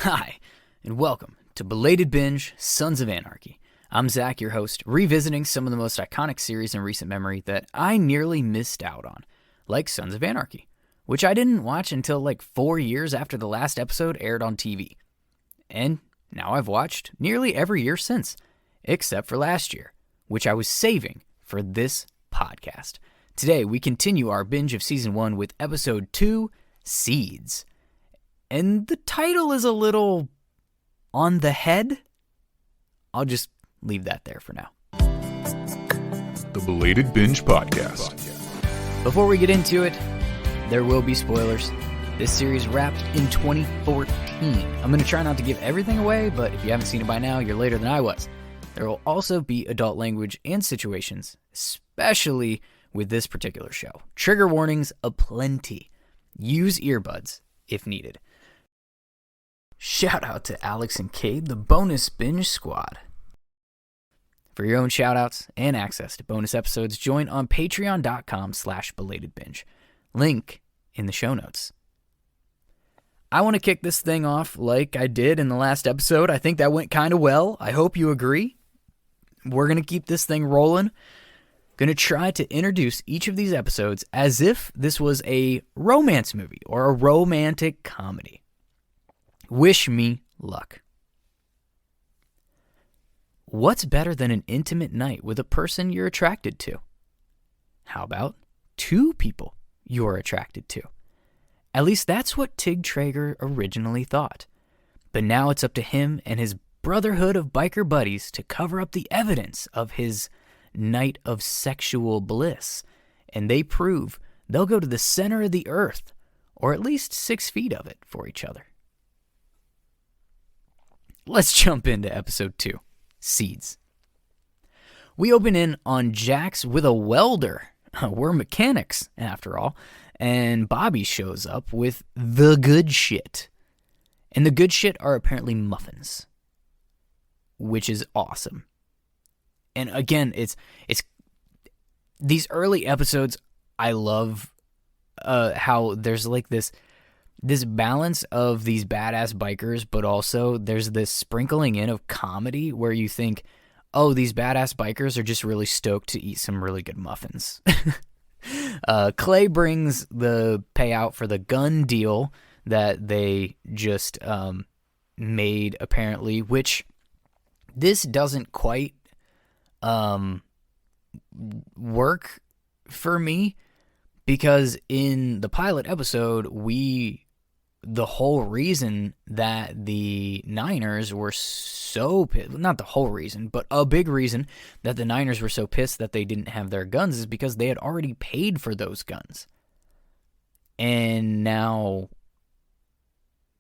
Hi, and welcome to Belated Binge, Sons of Anarchy. I'm Zach, your host, revisiting some of the most iconic series in recent memory that I nearly missed out on, like Sons of Anarchy, which I didn't watch until like 4 years after the last episode aired on TV. And now I've watched nearly every year since, except for last year, which I was saving for this podcast. Today, we continue our binge of Season 1 with Episode 2, Seeds. And the title is a little on the head. I'll just leave that there for now. The Belated Binge Podcast. Before we get into it, there will be spoilers. This series wrapped in 2014. I'm going to try not to give everything away, but if you haven't seen it by now, you're later than I was. There will also be adult language and situations, especially with this particular show. Trigger warnings aplenty. Use earbuds if needed. Shout out to Alex and Cade, the Bonus Binge Squad. For your own shoutouts and access to bonus episodes, join on patreon.com/belatedbinge. Link in the show notes. I want to kick this thing off like I did in the last episode. I think that went kind of well. I hope you agree. We're going to keep this thing rolling. Going to try to introduce each of these episodes as if this was a romance movie or a romantic comedy. Wish me luck. What's better than an intimate night with a person you're attracted to? How about two people you're attracted to? At least that's what Tig Traeger originally thought. But now it's up to him and his brotherhood of biker buddies to cover up the evidence of his night of sexual bliss. And they prove they'll go to the center of the earth, or at least 6 feet of it, for each other. Let's jump into episode 2, Seeds. We open in on Jax with a welder. We're mechanics, after all. And Bobby shows up with the good shit. And the good shit are apparently muffins, which is awesome. And again, it's these early episodes, I love how there's like this balance of these badass bikers, but also there's this sprinkling in of comedy where you think, oh, these badass bikers are just really stoked to eat some really good muffins. Clay brings the payout for the gun deal that they just made, apparently, which this doesn't quite work for me, because in the pilot episode, the whole reason that the Niners were so pissed, not the whole reason, but a big reason that the Niners were so pissed that they didn't have their guns is because they had already paid for those guns. And now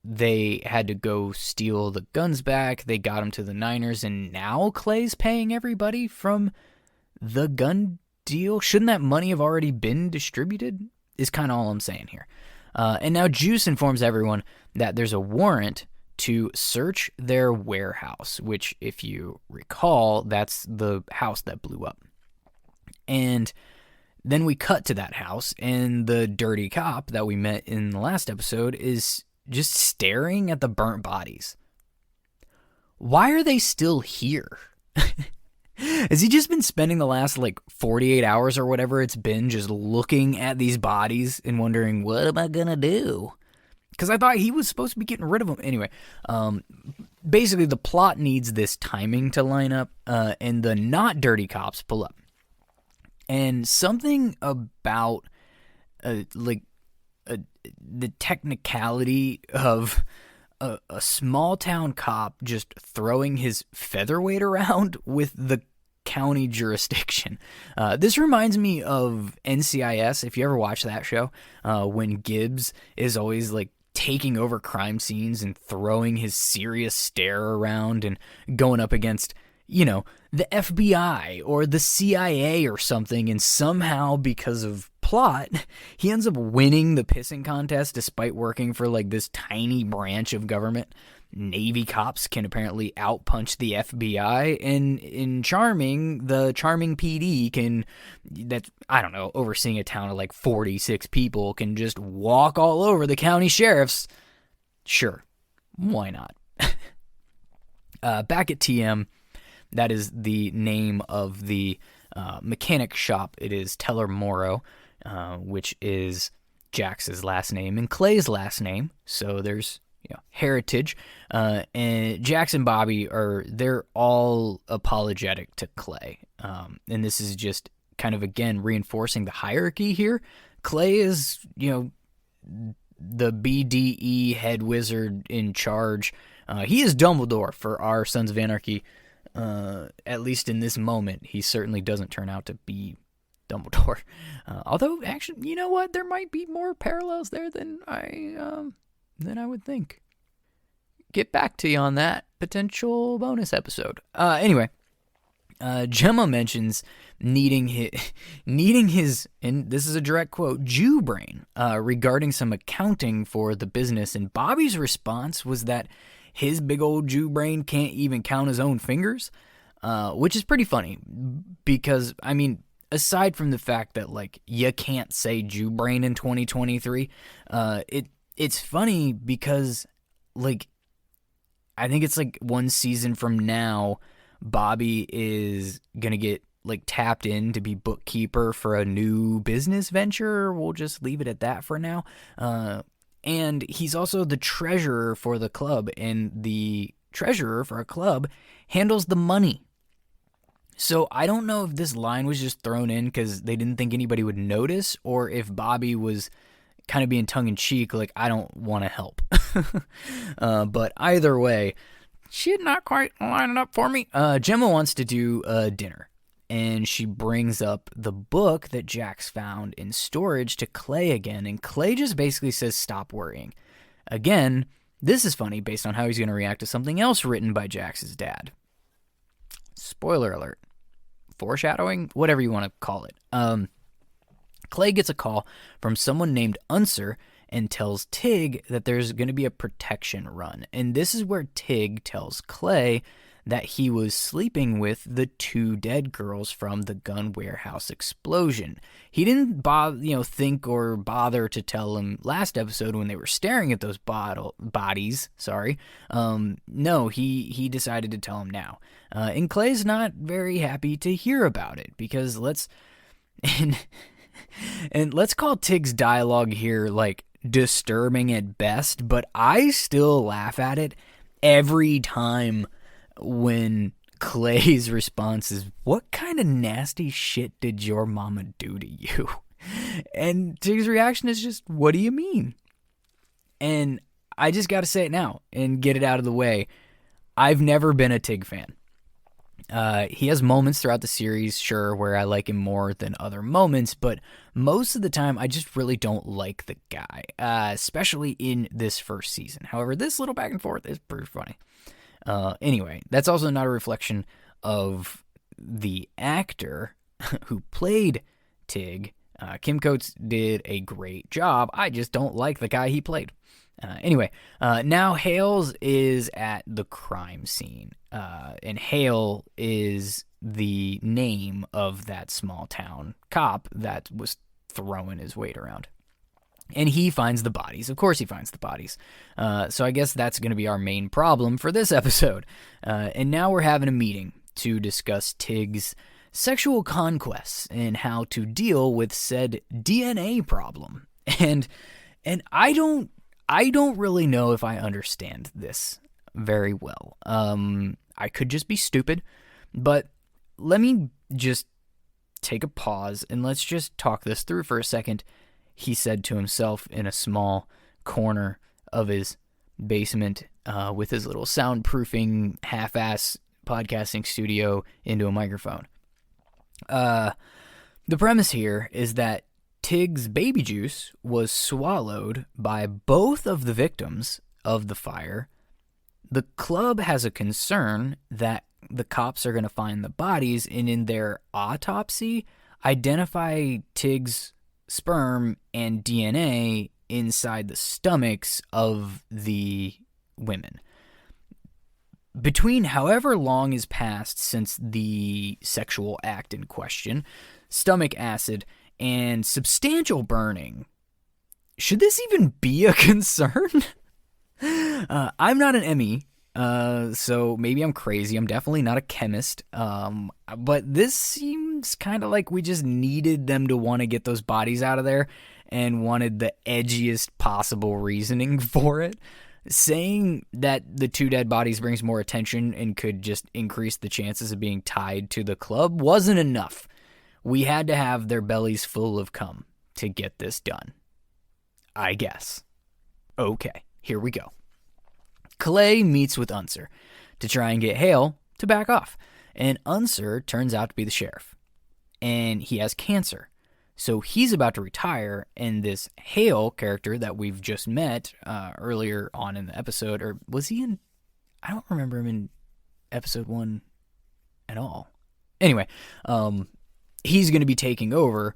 they had to go steal the guns back. They got them to the Niners, and now Clay's paying everybody from the gun deal. Shouldn't that money have already been distributed? Is kind of all I'm saying here. And now Juice informs everyone that there's a warrant to search their warehouse, which, if you recall, that's the house that blew up. And then we cut to that house, and the dirty cop that we met in the last episode is just staring at the burnt bodies. Why are they still here? Has he just been spending the last 48 hours or whatever it's been just looking at these bodies and wondering, what am I gonna do? Because I thought he was supposed to be getting rid of them. Anyway, basically the plot needs this timing to line up, and the not dirty cops pull up. And something about the technicality of a small town cop just throwing his featherweight around with the county jurisdiction. This reminds me of NCIS, if you ever watch that show, when Gibbs is always taking over crime scenes and throwing his serious stare around and going up against, the FBI or the CIA or something, and somehow, because of plot, he ends up winning the pissing contest despite working for this tiny branch of government. Navy cops can apparently outpunch the FBI, and in Charming, the Charming PD can, overseeing a town of 46 people, can just walk all over the county sheriffs. Sure, Why not? Back at TM, that is the name of the mechanic shop. It is Teller Morrow, which is Jax's last name and Clay's last name. So there's heritage. And Jax and Bobby they're all apologetic to Clay. And this is just kind of, again, reinforcing the hierarchy here. Clay is, the BDE head wizard in charge. He is Dumbledore for our Sons of Anarchy. At least in this moment, he certainly doesn't turn out to be Dumbledore. Although, actually, you know what? There might be more parallels there than I would think. Get back to you on that potential bonus episode. Anyway, Gemma mentions needing his, and this is a direct quote, Jew brain, regarding some accounting for the business. And Bobby's response was that his big old Jew brain can't even count his own fingers, which is pretty funny because, I mean, aside from the fact that, like, you can't say Jew brain in 2023, it's funny because, like, I think it's like one season from now, Bobby is going to get, like, tapped in to be bookkeeper for a new business venture. We'll just leave it at that for now. And he's also the treasurer for the club, and the treasurer for a club handles the money. So I don't know if this line was just thrown in because they didn't think anybody would notice, or if Bobby was kind of being tongue-in-cheek, like, I don't want to help. But either way, she did not quite line it up for me. Gemma wants to do a dinner, and she brings up the book that Jax found in storage to Clay again, and Clay just basically says, stop worrying. Again, this is funny based on how he's going to react to something else written by Jax's dad. Spoiler alert. Foreshadowing? Whatever you want to call it. Clay gets a call from someone named Unser and tells Tig that there's going to be a protection run. And this is where Tig tells Clay that he was sleeping with the 2 dead girls from the gun warehouse explosion. He didn't think or bother to tell him last episode when they were staring at those bodies. No, he decided to tell him now. And Clay's not very happy to hear about it because let's call Tig's dialogue here, like, disturbing at best, but I still laugh at it every time when Clay's response is, what kind of nasty shit did your mama do to you? And Tig's reaction is just, what do you mean? And I just got to say it now and get it out of the way. I've never been a Tig fan. He has moments throughout the series, sure, where I like him more than other moments, but most of the time I just really don't like the guy, especially in this first season. However, this little back and forth is pretty funny. Anyway, that's also not a reflection of the actor who played Tig. Kim Coates did a great job. I just don't like the guy he played. Anyway, now Hales is at the crime scene, and Hale is the name of that small town cop that was throwing his weight around. And he finds the bodies. Of course he finds the bodies. So I guess that's going to be our main problem for this episode. And now we're having a meeting to discuss Tig's sexual conquests and how to deal with said DNA problem. And I don't really know if I understand this very well. I could just be stupid, but let me just take a pause and let's just talk this through for a second. He said to himself in a small corner of his basement with his little soundproofing half-ass podcasting studio into a microphone. The premise here is that Tig's baby juice was swallowed by both of the victims of the fire. The club has a concern that the cops are going to find the bodies and in their autopsy identify Tig's sperm and DNA inside the stomachs of the women. Between however long has passed since the sexual act in question, stomach acid and substantial burning, should this even be a concern? I'm not an ME, so maybe I'm crazy. I'm definitely not a chemist. But this seems kind of like we just needed them to want to get those bodies out of there and wanted the edgiest possible reasoning for it. Saying that the 2 dead bodies brings more attention and could just increase the chances of being tied to the club wasn't enough. We had to have their bellies full of cum to get this done. I guess. Okay, here we go. Clay meets with Unser to try and get Hale to back off, and Unser turns out to be the sheriff, and he has cancer. So he's about to retire, and this Hale character that we've just met earlier on in the episode, or was he in? I don't remember him in episode 1 at all. Anyway, he's going to be taking over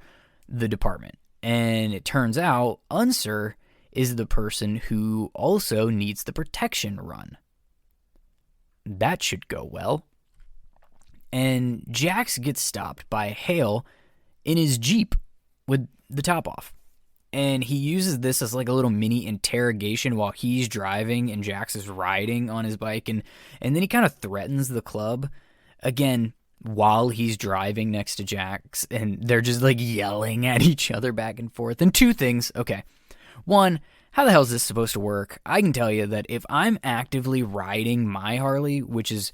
the department, and it turns out Unser is the person who also needs the protection run. That should go well. And Jax gets stopped by Hale in his Jeep with the top off. And he uses this as like a little mini interrogation while he's driving and Jax is riding on his bike. And then he kind of threatens the club again while he's driving next to Jax. And they're just like yelling at each other back and forth. And 2 things. Okay. 1, how the hell is this supposed to work? I can tell you that if I'm actively riding my Harley, which is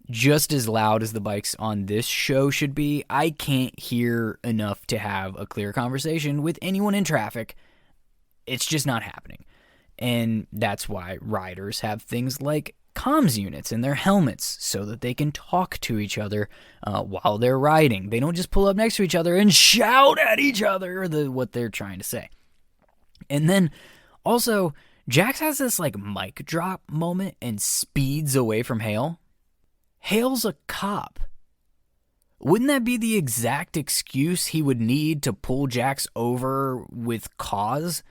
just as loud as the bikes on this show should be, I can't hear enough to have a clear conversation with anyone in traffic. It's just not happening. And that's why riders have things like comms units in their helmets so that they can talk to each other while they're riding. They don't just pull up next to each other and shout at each other what they're trying to say. And then also, Jax has this like mic drop moment and speeds away from Hale. Hale's a cop. Wouldn't that be the exact excuse he would need to pull Jax over with cause?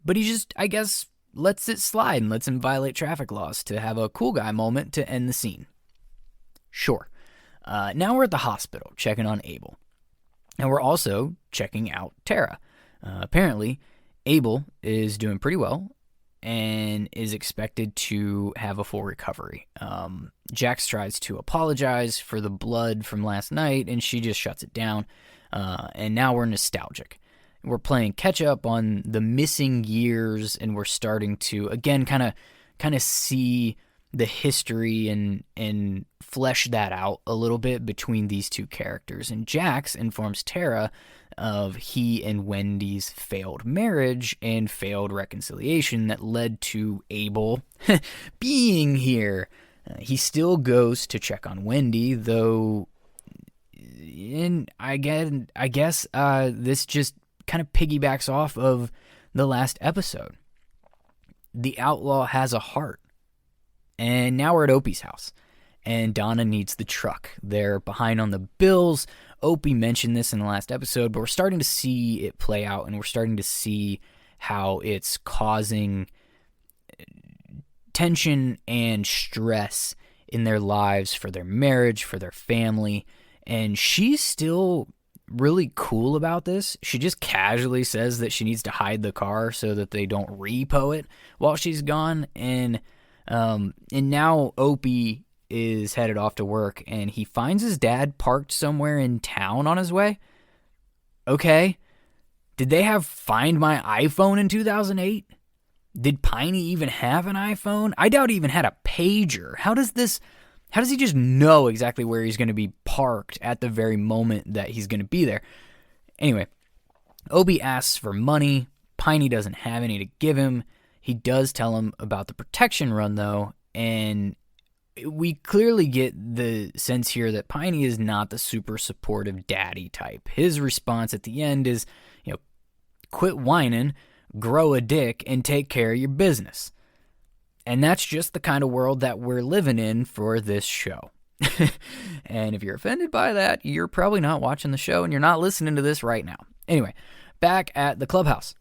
But he just, I guess, lets it slide and lets him violate traffic laws to have a cool guy moment to end the scene. Sure. Now we're at the hospital checking on Abel. And we're also checking out Tara. Apparently, Abel is doing pretty well and is expected to have a full recovery. Jax tries to apologize for the blood from last night, and she just shuts it down. And now we're nostalgic. We're playing catch up on the missing years, and we're starting to again kind of see the history and flesh that out a little bit between these 2 characters. And Jax informs Tara of he and Wendy's failed marriage and failed reconciliation that led to Abel being here. He still goes to check on Wendy, though, and I guess this just kind of piggybacks off of the last episode. The outlaw has a heart. And now we're at Opie's house, and Donna needs the truck. They're behind on the bills. Opie mentioned this in the last episode, but we're starting to see it play out, and we're starting to see how it's causing tension and stress in their lives for their marriage, for their family, and she's still really cool about this. She just casually says that she needs to hide the car so that they don't repo it while she's gone, and now Opie is headed off to work, and he finds his dad parked somewhere in town on his way. Okay. Did they have Find My iPhone in 2008? Did Piney even have an iPhone? I doubt he even had a pager. How does he just know exactly where he's going to be parked at the very moment that he's going to be there? Anyway, Opie asks for money. Piney doesn't have any to give him. He does tell him about the protection run, though, and we clearly get the sense here that Piney is not the super supportive daddy type. His response at the end is, quit whining, grow a dick, and take care of your business. And that's just the kind of world that we're living in for this show. And if you're offended by that, you're probably not watching the show and you're not listening to this right now. Anyway, back at the clubhouse.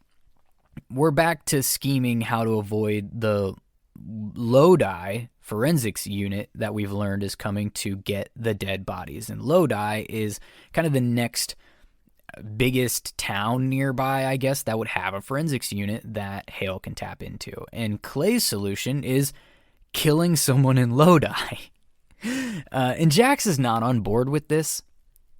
We're back to scheming how to avoid the Lodi forensics unit that we've learned is coming to get the dead bodies. And Lodi is kind of the next biggest town nearby, I guess, that would have a forensics unit that Hale can tap into. And Clay's solution is killing someone in Lodi. And Jax is not on board with this.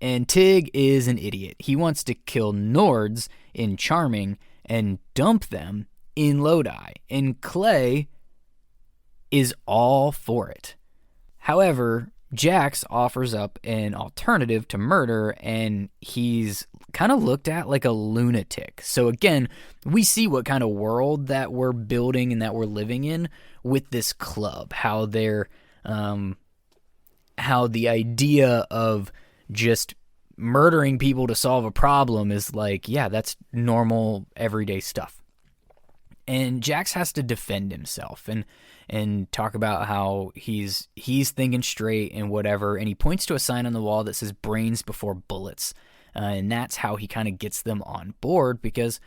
And Tig is an idiot. He wants to kill Nords in Charming and dump them in Lodi. And Clay is all for it. However, Jax offers up an alternative to murder, and he's kind of looked at like a lunatic. So again, we see what kind of world that we're building and that we're living in with this club. How they're, how the idea of just murdering people to solve a problem is like, yeah, that's normal everyday stuff. And Jax has to defend himself and talk about how he's thinking straight and whatever. And he points to a sign on the wall that says brains before bullets. And that's how he kind of gets them on board, because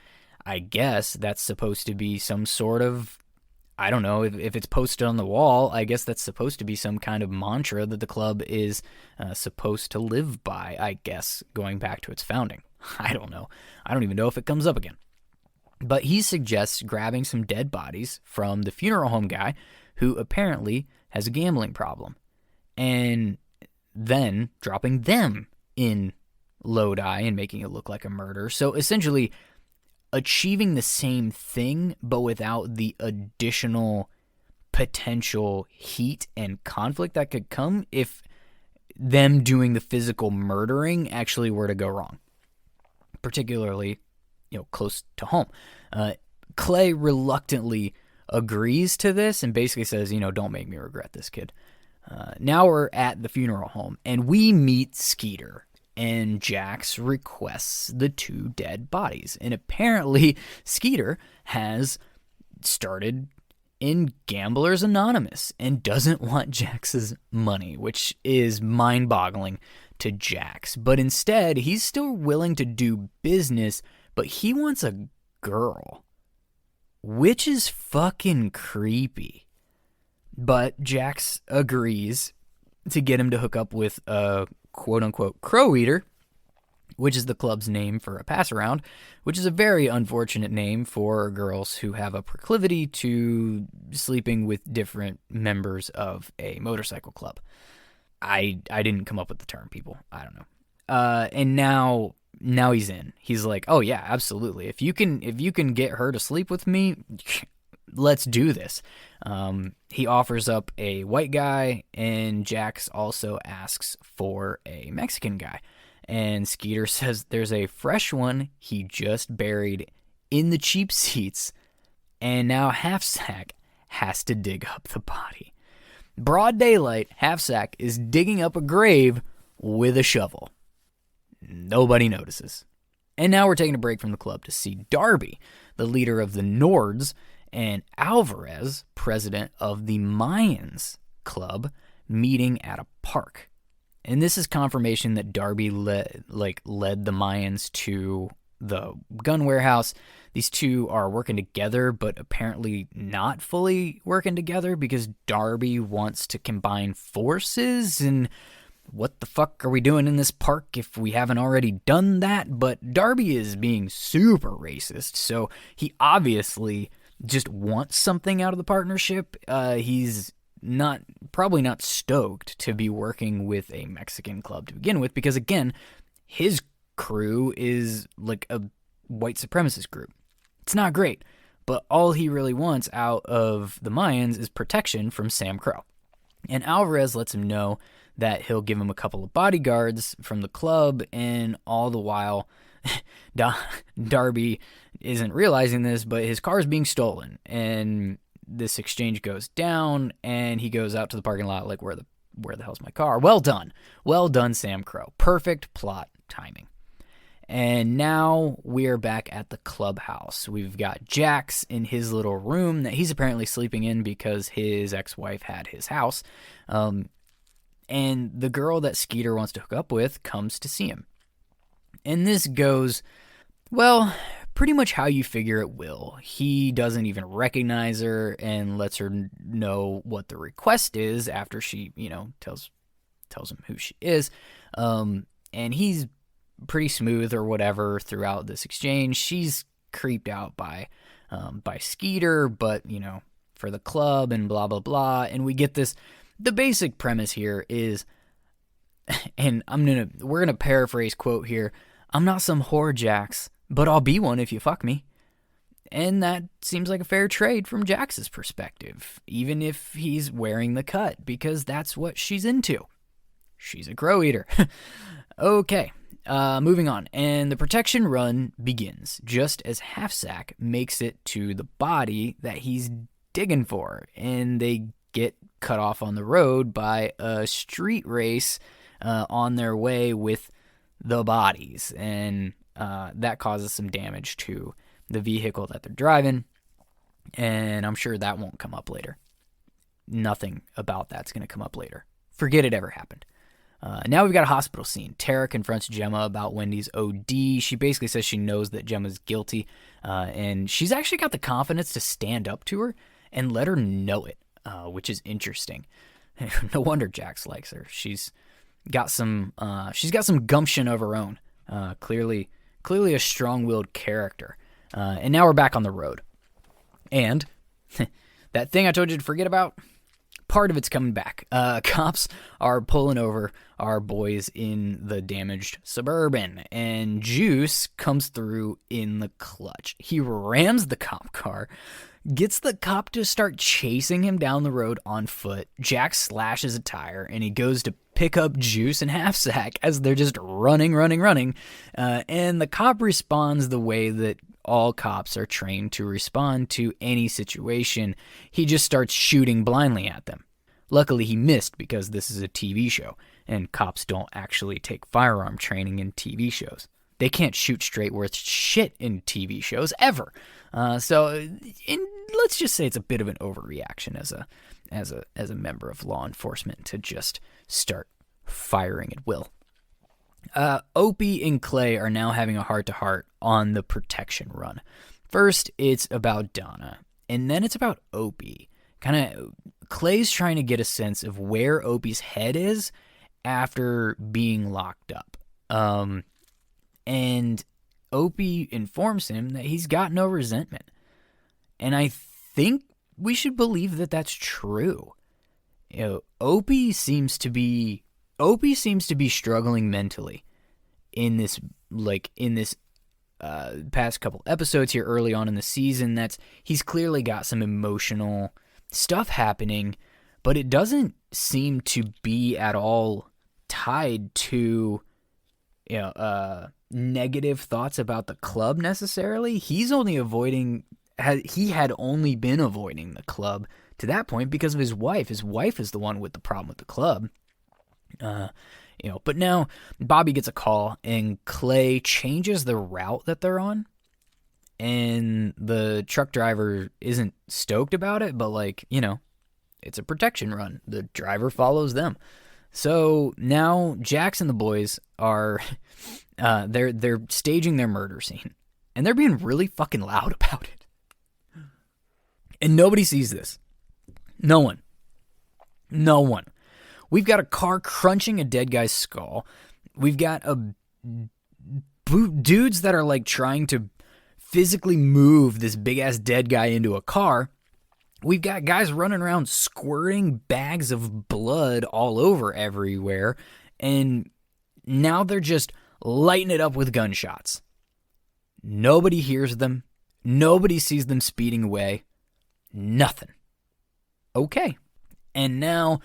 I guess that's supposed to be some sort of, I don't know, if it's posted on the wall, I guess that's supposed to be some kind of mantra that the club is supposed to live by, I guess, going back to its founding. I don't know. I don't even know if it comes up again. But he suggests grabbing some dead bodies from the funeral home guy who apparently has a gambling problem, and then dropping them in Lodi and making it look like a murder. So essentially achieving the same thing, but without the additional potential heat and conflict that could come if them doing the physical murdering actually were to go wrong, particularly, close to home. Clay reluctantly agrees to this and basically says, don't make me regret this, kid. Now we're at the funeral home, and we meet Skeeter, and Jax requests the 2 dead bodies. And apparently Skeeter has started in Gamblers Anonymous and doesn't want Jax's money, which is mind-boggling to Jax. But instead, he's still willing to do business, but he wants a girl, which is fucking creepy. But Jax agrees to get him to hook up with a quote-unquote crow eater, which is the club's name for a pass-around, which is a very unfortunate name for girls who have a proclivity to sleeping with different members of a motorcycle club. I didn't come up with the term, people. I don't know. And now he's in. He's like, oh yeah, absolutely. If you can get her to sleep with me, let's do this. He offers up a white guy, and Jax also asks for a Mexican guy. And Skeeter says there's a fresh one he just buried in the cheap seats, and now Half-Sack has to dig up the body. Broad daylight, Half-Sack is digging up a grave with a shovel. Nobody notices. And now we're taking a break from the club to see Darby, the leader of the Nords, and Alvarez, president of the Mayans Club, meeting at a park. And this is confirmation that Darby led the Mayans to the gun warehouse. These two are working together, but apparently not fully working together, because Darby wants to combine forces. And what the fuck are we doing in this park if we haven't already done that? But Darby is being super racist, so he obviously just wants something out of the partnership. He's probably not stoked to be working with a Mexican club to begin with, because again, his crew is like a white supremacist group. It's not great, but all he really wants out of the Mayans is protection from SAMCRO. And Alvarez lets him know that he'll give him a couple of bodyguards from the club, and all the while Darby isn't realizing this, but his car is being stolen, and this exchange goes down, and he goes out to the parking lot like, where the hell's my car? Well done, SAMCRO. Perfect plot timing. And now we're back at the clubhouse. We've got Jax in his little room that he's apparently sleeping in because his ex-wife had his house. And the girl that Skeeter wants to hook up with comes to see him. And this goes, well, pretty much how you figure it will. He doesn't even recognize her and lets her know what the request is after she, tells him who she is. And he's pretty smooth or whatever throughout this exchange. She's creeped out by Skeeter, but, you know, for the club and blah, blah, blah. And we get this, the basic premise here is, and we're going to paraphrase quote here, "I'm not some whore, Jax, but I'll be one if you fuck me." And that seems like a fair trade from Jax's perspective, even if he's wearing the cut, because that's what she's into. She's a crow eater. Okay, moving on. And the protection run begins just as Half-Sack makes it to the body that he's digging for. And they get cut off on the road by a street race on their way with the bodies. And that causes some damage to the vehicle that they're driving, and I'm sure that won't come up later. Nothing about that's going to come up later. Forget it ever happened. Now we've got a hospital scene. Tara confronts Gemma about Wendy's OD. She basically says she knows that Gemma's guilty, and she's actually got the confidence to stand up to her and let her know it, which is interesting. No wonder Jax likes her. She's got some gumption of her own. Clearly a strong-willed character. And now we're back on the road. And that thing I told you to forget about, part of it's coming back. Cops are pulling over our boys in the damaged Suburban, and Juice comes through in the clutch. He rams the cop car, gets the cop to start chasing him down the road on foot. Jack slashes a tire, and he goes to pick up Juice and Half-Sack as they're just running. And the cop responds the way that all cops are trained to respond to any situation. He just starts shooting blindly at them. Luckily, he missed because this is a TV show, and cops don't actually take firearm training in TV shows. They can't shoot straight worth shit in TV shows ever. So let's just say it's a bit of an overreaction as a member of law enforcement to just start firing at will. Opie and Clay are now having a heart-to-heart on the protection run. First, it's about Donna, and then it's about Opie. Clay's trying to get a sense of where Opie's head is after being locked up. And Opie informs him that he's got no resentment. And I think we should believe that that's true. You know, Opie seems to be struggling mentally in this past couple episodes here early on in the season. He's clearly got some emotional stuff happening, but it doesn't seem to be at all tied to negative thoughts about the club necessarily. He had only been avoiding the club to that point because of his wife. His wife is the one with the problem with the club. But now Bobby gets a call and Clay changes the route that they're on, and the truck driver isn't stoked about it, but it's a protection run. The driver follows them. So now Jax and the boys are they're staging their murder scene, and they're being really fucking loud about it. And nobody sees this. No one. We've got a car crunching a dead guy's skull. We've got dudes that are trying to physically move this big-ass dead guy into a car. We've got guys running around squirting bags of blood all over everywhere. And now they're just lighting it up with gunshots. Nobody hears them. Nobody sees them speeding away. Nothing. Okay. And now,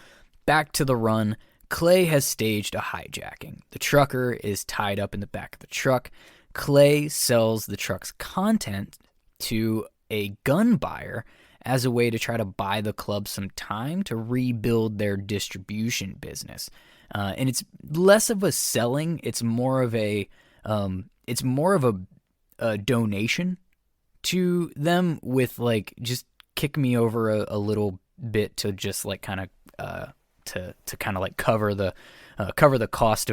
back to the run. Clay has staged a hijacking. The trucker is tied up in the back of the truck. Clay sells the truck's content to a gun buyer as a way to try to buy the club some time to rebuild their distribution business. And it's less of a selling. It's more of a donation to them with just kick me over a little bit to just cover the cost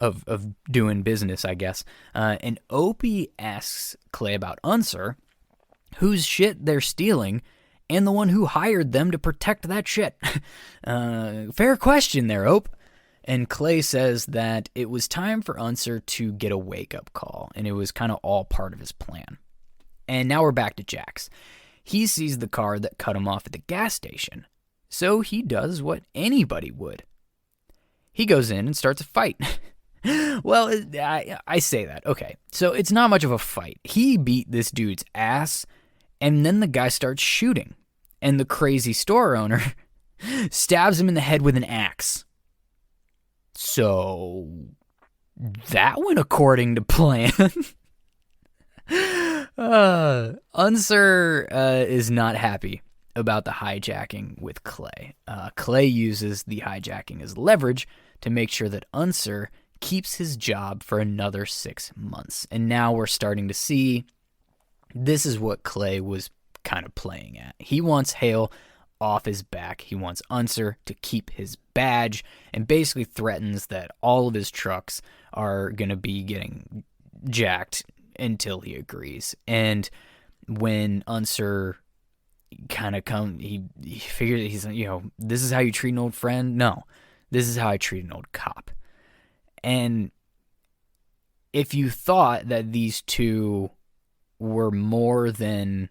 of doing business, I guess. And Opie asks Clay about Unser, whose shit they're stealing, and the one who hired them to protect that shit. Fair question there, Ope. And Clay says that it was time for Unser to get a wake-up call, and it was kind of all part of his plan. And now we're back to Jax. He sees the car that cut him off at the gas station, so he does what anybody would. He goes in and starts a fight. Well, I say that. Okay, so it's not much of a fight. He beat this dude's ass, and then the guy starts shooting. And the crazy store owner stabs him in the head with an axe. So that went according to plan. Unser is not happy about the hijacking with Clay. Clay uses the hijacking as leverage to make sure that Unser keeps his job for another 6 months. And now we're starting to see this is what Clay was kind of playing at. He wants Hale off his back. He wants Unser to keep his badge and basically threatens that all of his trucks are going to be getting jacked until he agrees. And when Unser kind of he figures he's, this is how you treat an old friend? No, this is how I treat an old cop. And if you thought that these two were more than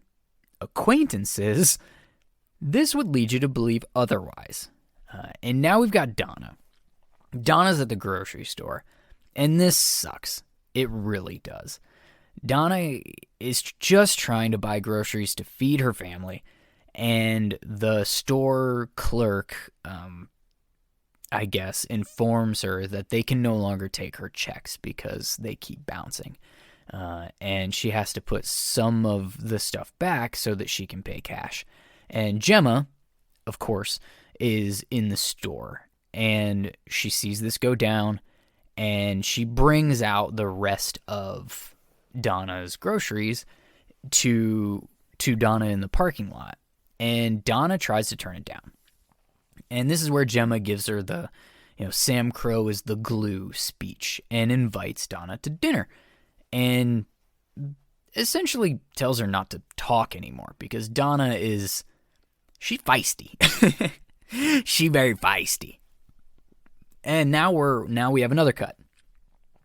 acquaintances, this would lead you to believe otherwise. And now we've got Donna. Donna's at the grocery store, and this sucks. It really does. Donna is just trying to buy groceries to feed her family, and the store clerk, I guess, informs her that they can no longer take her checks because they keep bouncing. And she has to put some of the stuff back so that she can pay cash. And Gemma, of course, is in the store, and she sees this go down, and she brings out the rest of Donna's groceries to Donna in the parking lot, and Donna tries to turn it down. And this is where Gemma gives her the, SAMCRO is the glue speech and invites Donna to dinner. And essentially tells her not to talk anymore because Donna she's feisty. She very feisty. And now we have another cut.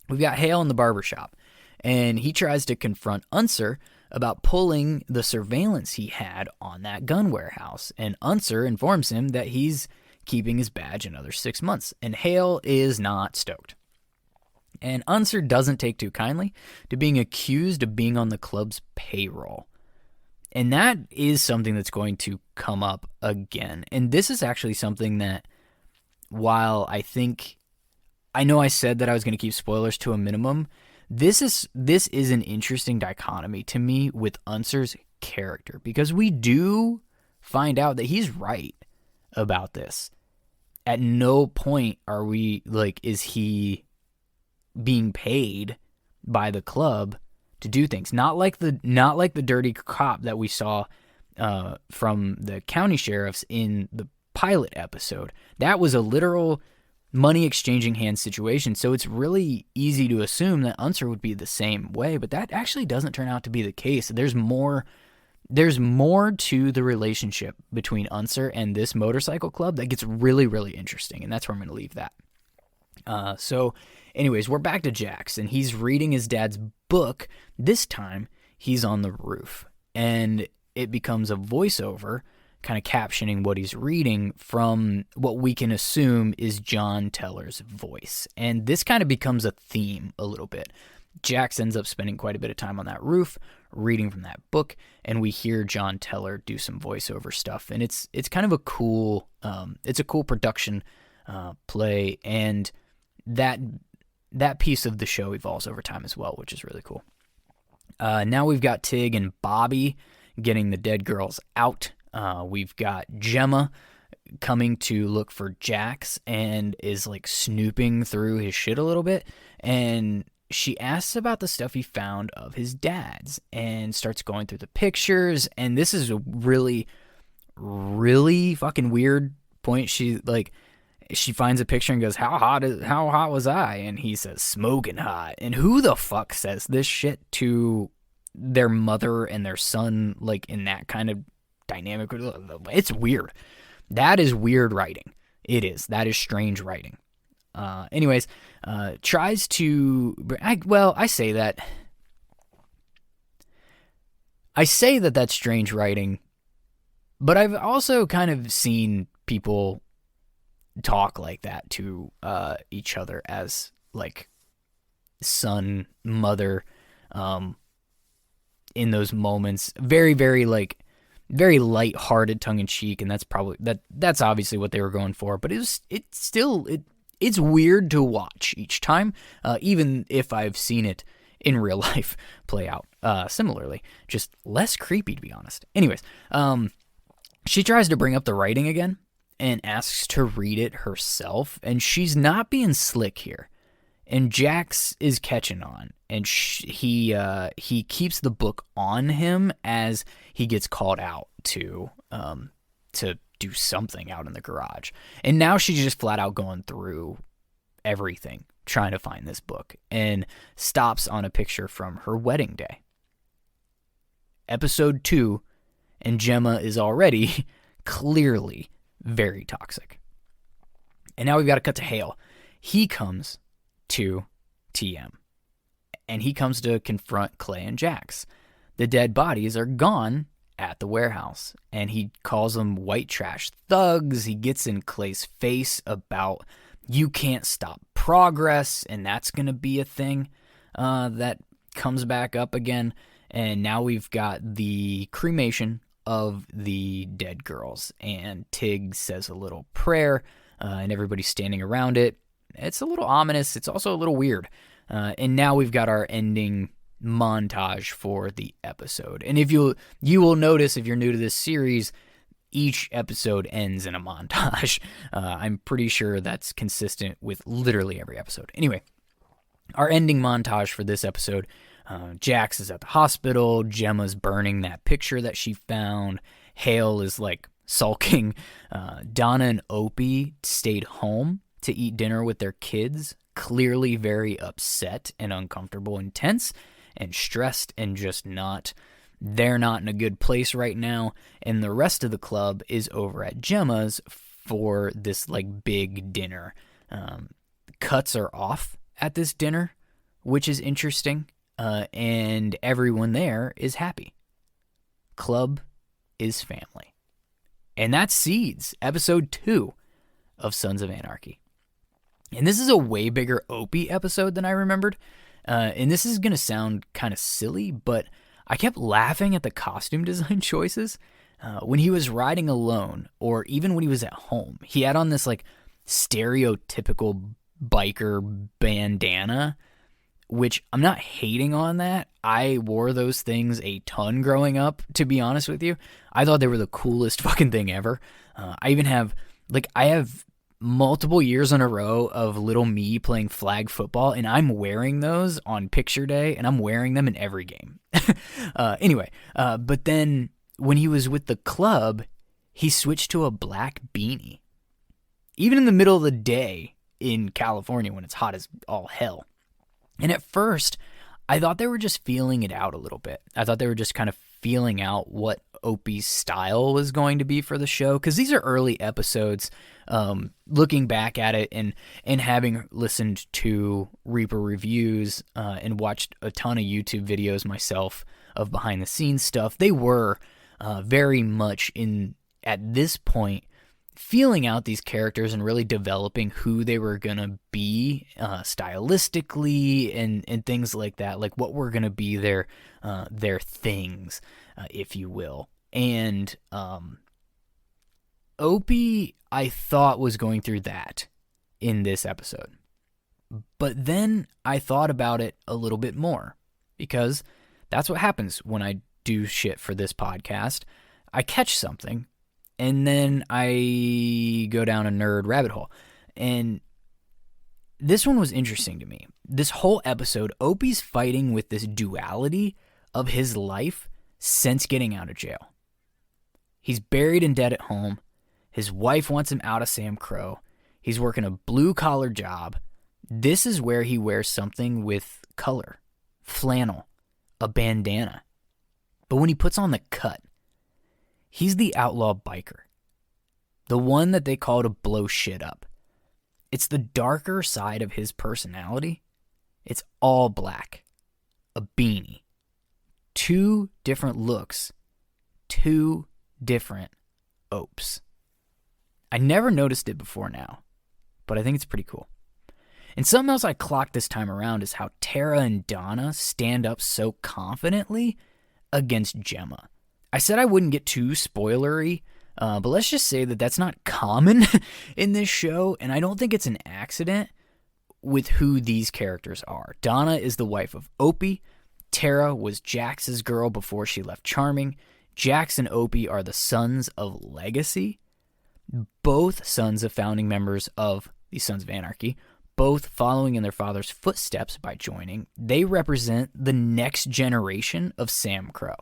We've got Hale in the barbershop, and he tries to confront Unser about pulling the surveillance he had on that gun warehouse. And Unser informs him that he's keeping his badge another 6 months. And Hale is not stoked. And Unser doesn't take too kindly to being accused of being on the club's payroll. And that is something that's going to come up again. And this is actually something that, while I know I said that I was going to keep spoilers to a minimum, this is an interesting dichotomy to me with Unser's character, because we do find out that he's right about this. At no point are we is he being paid by the club to do things? Not like the dirty cop that we saw from the county sheriffs in the pilot episode. That was a literal money exchanging hands situation. So it's really easy to assume that Unser would be the same way, but that actually doesn't turn out to be the case. There's more to the relationship between Unser and this motorcycle club that gets really, really interesting, and that's where I'm going to leave that. So anyways, we're back to Jax, and he's reading his dad's book. This time, he's on the roof, and it becomes a voiceover kind of captioning what he's reading from what we can assume is John Teller's voice. And this kind of becomes a theme a little bit. Jax ends up spending quite a bit of time on that roof, reading from that book, and we hear John Teller do some voiceover stuff. And it's kind of a cool production play, and that piece of the show evolves over time as well, which is really cool. Now we've got Tig and Bobby getting the dead girls out. We've got Gemma coming to look for Jax and is snooping through his shit a little bit, and she asks about the stuff he found of his dad's and starts going through the pictures. And this is a really, really fucking weird point. She finds a picture and goes, how hot was I? And he says, smoking hot. And who the fuck says this shit to their mother and their son, in that kind of dynamic? It's weird. That is weird writing. It is. That is strange writing. Anyways, tries to... I say that... I say that that's strange writing, but I've also kind of seen people talk like that to each other as, like, son, mother, in those moments. Very, very, like, very light-hearted, tongue-in-cheek, and that's obviously what they were going for. But it's weird to watch each time, even if I've seen it in real life play out similarly. Just less creepy, to be honest. Anyways, she tries to bring up the writing again and asks to read it herself, and she's not being slick here. And Jax is catching on, and he keeps the book on him as he gets called out to do something out in the garage. And now she's just flat out going through everything, trying to find this book, and stops on a picture from her wedding day. Episode 2, and Gemma is already clearly very toxic. And now we've got to cut to Hale. He comes to TM, and he comes to confront Clay and Jax. The dead bodies are gone at the warehouse, and he calls them white trash thugs. He gets in Clay's face about you can't stop progress, and that's going to be a thing that comes back up again. And now we've got the cremation of the dead girls, and Tig says a little prayer, and everybody's standing around it. It's a little ominous. It's also a little weird. And now we've got our ending montage for the episode. And if you will notice, if you're new to this series, each episode ends in a montage. I'm pretty sure that's consistent with literally every episode. Anyway, our ending montage for this episode, Jax is at the hospital. Gemma's burning that picture that she found. Hale is like sulking. Donna and Opie stayed home to eat dinner with their kids, clearly very upset and uncomfortable and tense and stressed and just they're not in a good place right now. And the rest of the club is over at Gemma's for this like big dinner. Cuts are off at this dinner, which is interesting. And everyone there is happy. Club is family. And that's Seeds, episode 2 of Sons of Anarchy. And this is a way bigger Opie episode than I remembered. And this is going to sound kind of silly, but I kept laughing at the costume design choices. When he was riding alone, or even when he was at home, he had on this like stereotypical biker bandana, which I'm not hating on that. I wore those things a ton growing up, to be honest with you. I thought they were the coolest fucking thing ever. I have multiple years in a row of little me playing flag football, and I'm wearing those on picture day, and I'm wearing them in every game. But then when he was with the club, he switched to a black beanie. Even in the middle of the day in California when it's hot as all hell. And at first, I thought they were just feeling it out a little bit. I thought they were just kind of feeling out what Opie's style was going to be for the show, because these are early episodes. Looking back at it and having listened to Reaper reviews and watched a ton of YouTube videos myself of behind the scenes stuff, they were very much at this point feeling out these characters and really developing who they were gonna be stylistically and things like that, like what were gonna be their things, if you will. And Opie, I thought, was going through that in this episode. But then I thought about it a little bit more, because that's what happens when I do shit for this podcast. I catch something, and then I go down a nerd rabbit hole. And this one was interesting to me. This whole episode, Opie's fighting with this duality of his life since getting out of jail. He's buried in debt at home. His wife wants him out of SAMCRO. He's working a blue-collar job. This is where he wears something with color, flannel, a bandana. But when he puts on the cut, he's the outlaw biker, the one that they call to blow shit up. It's the darker side of his personality. It's all black. A beanie. 2 different looks. 2 different opes. I never noticed it before now, but I think it's pretty cool. And something else I clocked this time around is how Tara and Donna stand up so confidently against Gemma. I said I wouldn't get too spoilery, but let's just say that that's not common in this show, and I don't think it's an accident with who these characters are. Donna is the wife of Opie. Tara was Jax's girl before she left Charming. Jax and Opie are the sons of Legacy, both sons of founding members of the Sons of Anarchy, both following in their father's footsteps by joining. They represent the next generation of SAMCRO.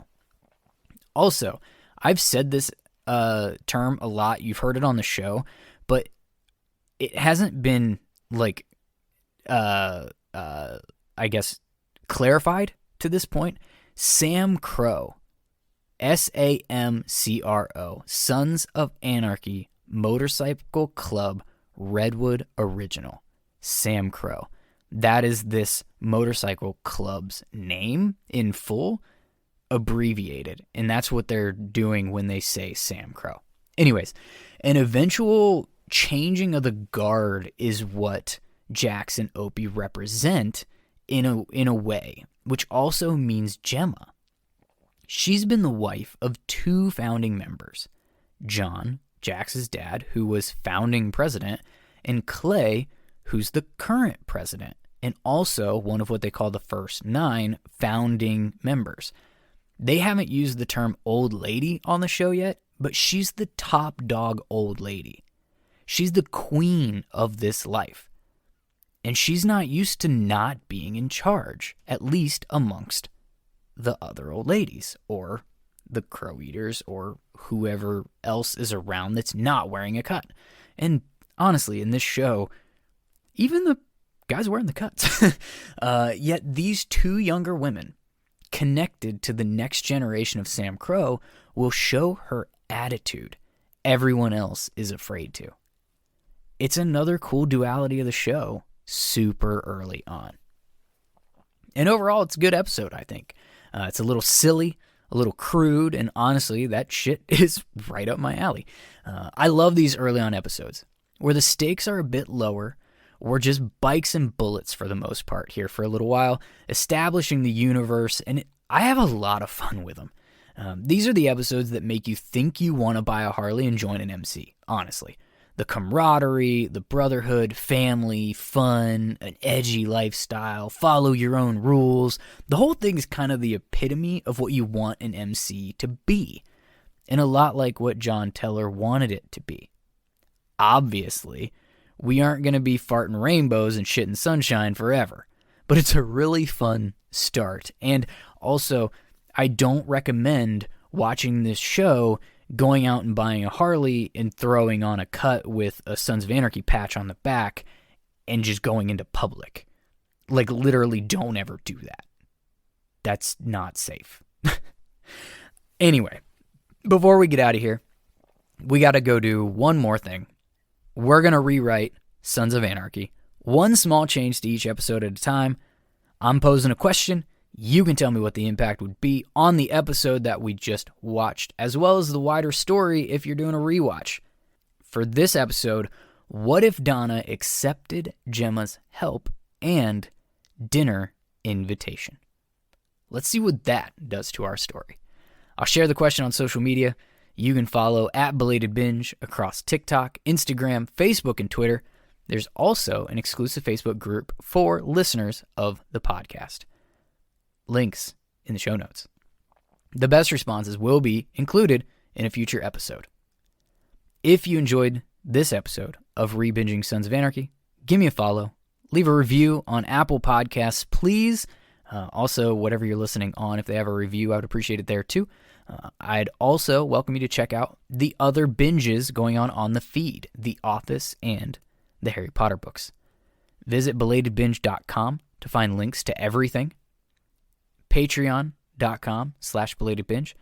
Also, I've said this term a lot. You've heard it on the show, but it hasn't been, like, I guess, clarified to this point. SAMCRO. SAMCRO. Sons of Anarchy Motorcycle Club Redwood Original. SAMCRO. That is this motorcycle club's name in full, abbreviated, and that's what they're doing when they say SAMCRO. Anyways, an eventual changing of the guard is what Jax and Opie represent in a way, which also means Gemma. She's been the wife of 2 founding members, John, Jax's dad, who was founding president, and Clay, who's the current president, and also one of what they call the first 9 founding members. They haven't used the term old lady on the show yet, but she's the top dog old lady. She's the queen of this life. And she's not used to not being in charge, at least amongst the other old ladies, or the crow eaters, or whoever else is around that's not wearing a cut. And honestly, in this show, even the guys wearing the cuts. Yet these 2 younger women, connected to the next generation of SAMCRO, will show her attitude everyone else is afraid to. It's another cool duality of the show super early on. And overall, it's a good episode, I think. It's a little silly, a little crude, and honestly, that shit is right up my alley. I love these early on episodes where the stakes are a bit lower. We're just bikes and bullets for the most part here for a little while, establishing the universe, and I have a lot of fun with them. These are the episodes that make you think you want to buy a Harley and join an MC, honestly. The camaraderie, the brotherhood, family, fun, an edgy lifestyle, follow your own rules. The whole thing is kind of the epitome of what you want an MC to be, and a lot like what John Teller wanted it to be. Obviously, we aren't going to be farting rainbows and shitting sunshine forever, but it's a really fun start. And also, I don't recommend watching this show going out and buying a Harley and throwing on a cut with a Sons of Anarchy patch on the back and just going into public. Like, literally, don't ever do that. That's not safe. Anyway, before we get out of here, we got to go do one more thing. We're going to rewrite Sons of Anarchy. One small change to each episode at a time. I'm posing a question. You can tell me what the impact would be on the episode that we just watched, as well as the wider story if you're doing a rewatch. For this episode, what if Donna accepted Gemma's help and dinner invitation? Let's see what that does to our story. I'll share the question on social media. You can follow @BelatedBinge across TikTok, Instagram, Facebook, and Twitter. There's also an exclusive Facebook group for listeners of the podcast. Links in the show notes. The best responses will be included in a future episode. If you enjoyed this episode of Rebinging Sons of Anarchy, give me a follow. Leave a review on Apple Podcasts, please. Also, whatever you're listening on, if they have a review, I would appreciate it there too. I'd also welcome you to check out the other binges going on the feed, The Office and the Harry Potter books. Visit belatedbinge.com to find links to everything. Patreon.com/belatedbinge.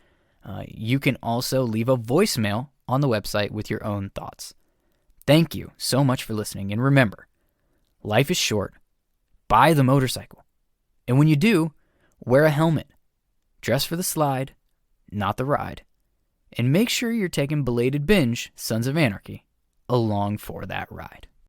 You can also leave a voicemail on the website with your own thoughts. Thank you so much for listening. And remember, life is short. Buy the motorcycle. And when you do, wear a helmet. Dress for the slide, not the ride. And make sure you're taking Belated Binge, Sons of Anarchy, along for that ride.